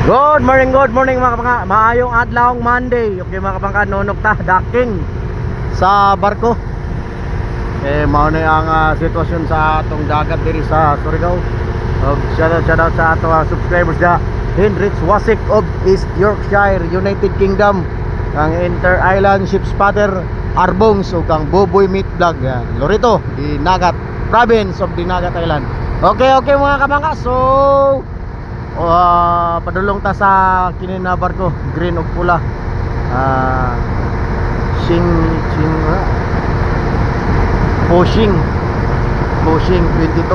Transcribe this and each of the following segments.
Good morning mga kabangka. Maayong adlawng Monday. Okay mga kabangka, nunok ta docking sa barko. Mao na ang sitwasyon sa atong dagat diri sa Surigao. Shout out sa atong subscribers da Henrich Wasik of East Yorkshire, United Kingdom. Kang Inter Island Ship Spotter Arbongs ug kang Boboy Meat Vlog Lorito, di Nagat Province of Dinagat Island. Okay mga kabangka. So padulong ta sa kini na barko, green ug pula. Pushing 22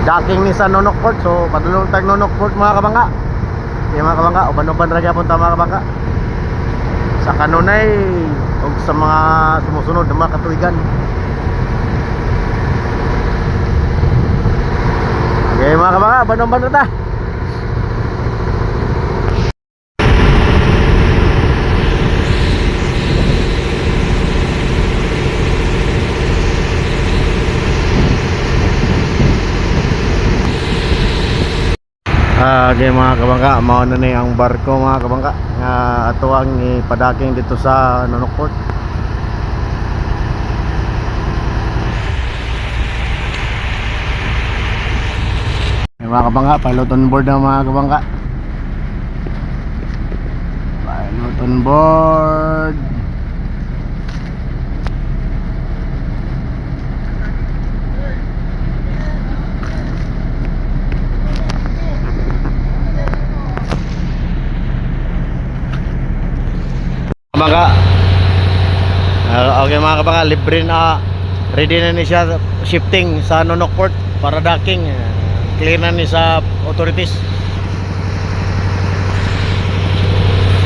docking ni sa Nonok Port. So padulong tag Nonok Port mga kabangka. Okay mga kabangka, uban-uban ra gyapon ta mga kabangka sa kanunay ug sa mga sumusunod na mga katuigan. Okay mga kabangka, uban-uban ra ta. Okay mga kabangka, mao na ni ang barko mga kabangka nga ato ang ipadaking dito sa Nonok Port. Mga kabangka, pilot on board na mga kabangka. Pilot on board. Kabangka, okay mga kabangka, libre na, ready na ni siya shifting sa Nonok Port para docking. Clear na ni sa authorities.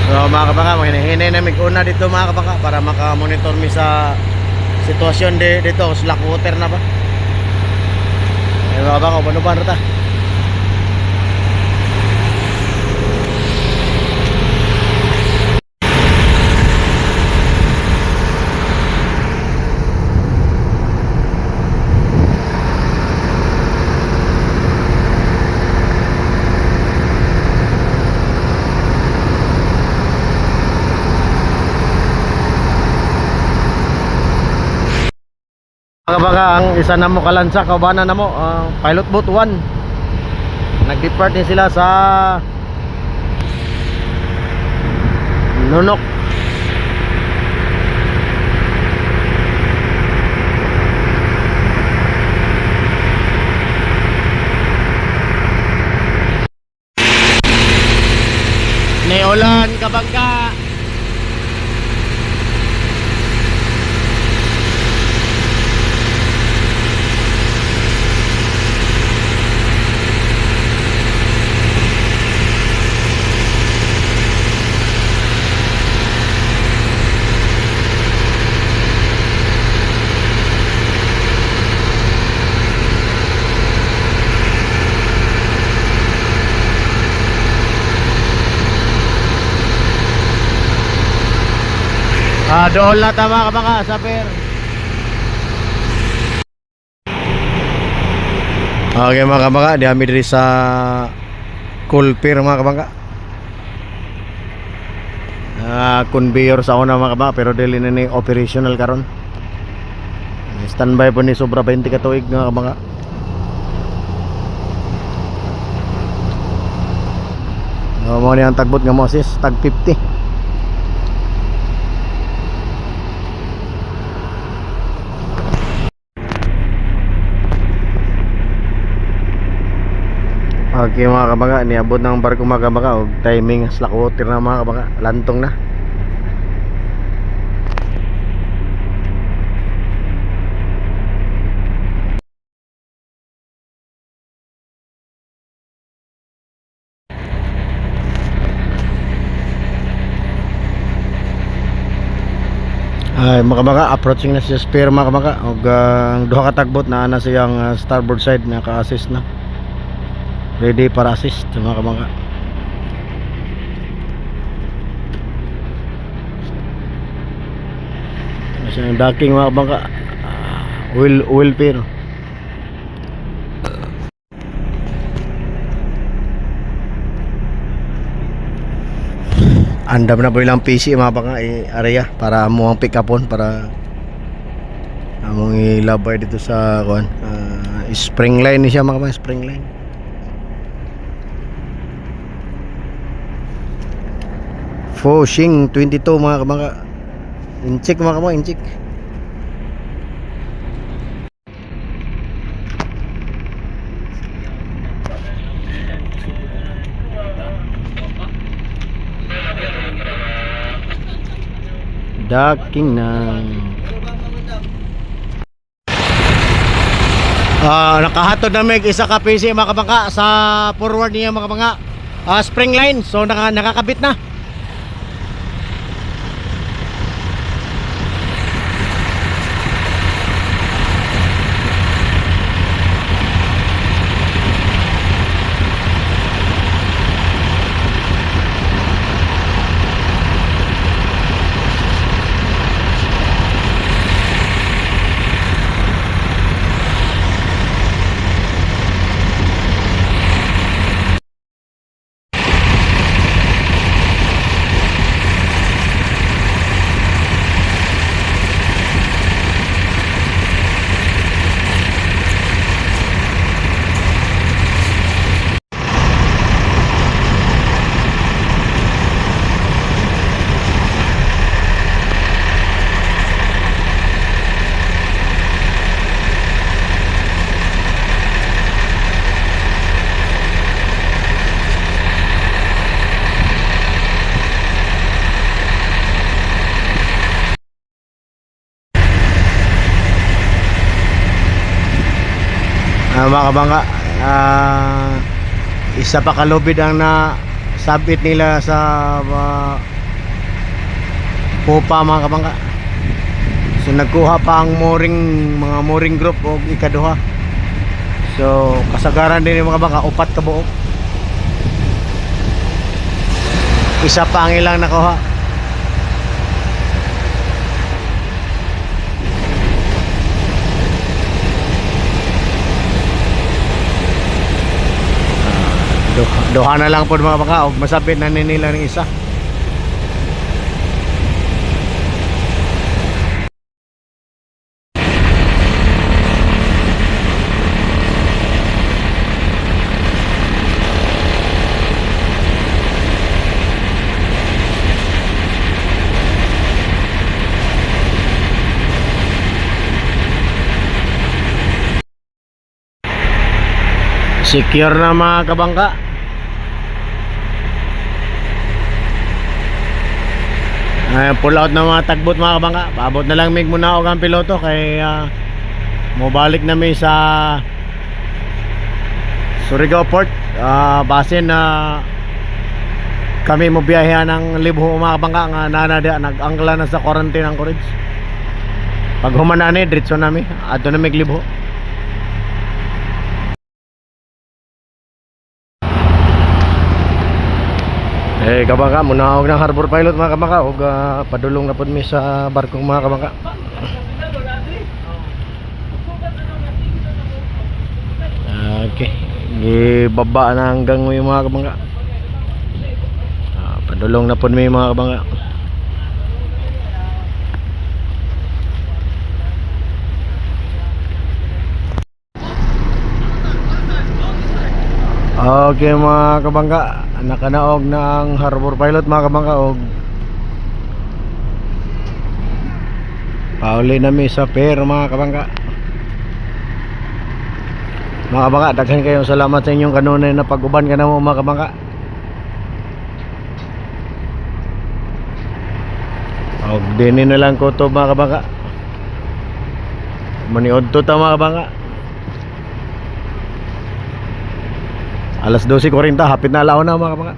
So mga kabangka, hinahinay na mig-una dito mga kabangka para makamonitor mi sa sitwasyon dito. Slack water na ba? Mga kabangka, uban-uban rata. Mga kabangka, ang isa na mo kalansa, kaubanan na mo, pilot boat 1. Nag-depart din sila sa Nonok. Neolan kabangka. Doon na tama kabangka sa pier. Okay mga kabangka, diami diri sa cool pier mga kabangka. Conveyor sa una mga kabangka, pero dili na ni operational karon. Standby po ni sobra 20 ka tuig mga kabangka. Mo ni ang tagbot nga mo sis, tag 50. Okay mga kabangka, niabot ng barko mga kabangka og timing slack water na mga kabangka, lantong na. Ay mga kabangka, approaching na siya spear mga kabangka og duha ka tagbot na ana siyang starboard side na ka-assist na. Ready para assist mga kabangka. Kasi docking mga kabangka, oil pier. andam na po ilang PC mga baka area para mo ang pick upon para among ilabay dito sa kuan spring line ni siya mga baka, spring line. Fushing 22 mga baka, incheck mga baka, incheck. Docking na. Nakahatod na may isa ka PC mga kabangka sa forward niya mga kabangka. Spring line. So nakakabit na. Mga kabangka, isa pa kalubid ang na sabit nila sa pupa mga kabangka. So nagkuha pa ang mga mooring group o ikaduha. So kasagaran din yung mga kabangka, upat ka buok. Isa pa ang ilang nakuha. Duha na lang po mga baka, masabit na nila ng isa. Secure na mga kabangka. Pull out na mga tagbot mga kabangka. Paabot na lang mig muna og ang piloto kay mobalik na mi sa Surigao Port. Base na kami mo biyahe ng Libho mga kabangka nga nanada nag-angla na sa quarantine ang Courage. Pag humana ni diretso nami adto na mig Libho. Kabangka, muna og ng harbor pilot mga kabangka og padulong na pud mi sa barkong mga kabangka. Okay, gibaba na hanggang mo yung mga kabangka. Padulong na pud mi mga kabangka. Okay mga kabangka, nakanaog na ang harbor pilot mga kabangka og pauli nami sa pier mga kabangka. Mga kabangka, daghan kayong salamat sa inyong kanunay na pag-uban ka na mo mga kabangka. Og dini na lang ko to mga kabangka. Maniod to ta mga kabangka. Alas 12:40, hapit na alaw na mga kabangka.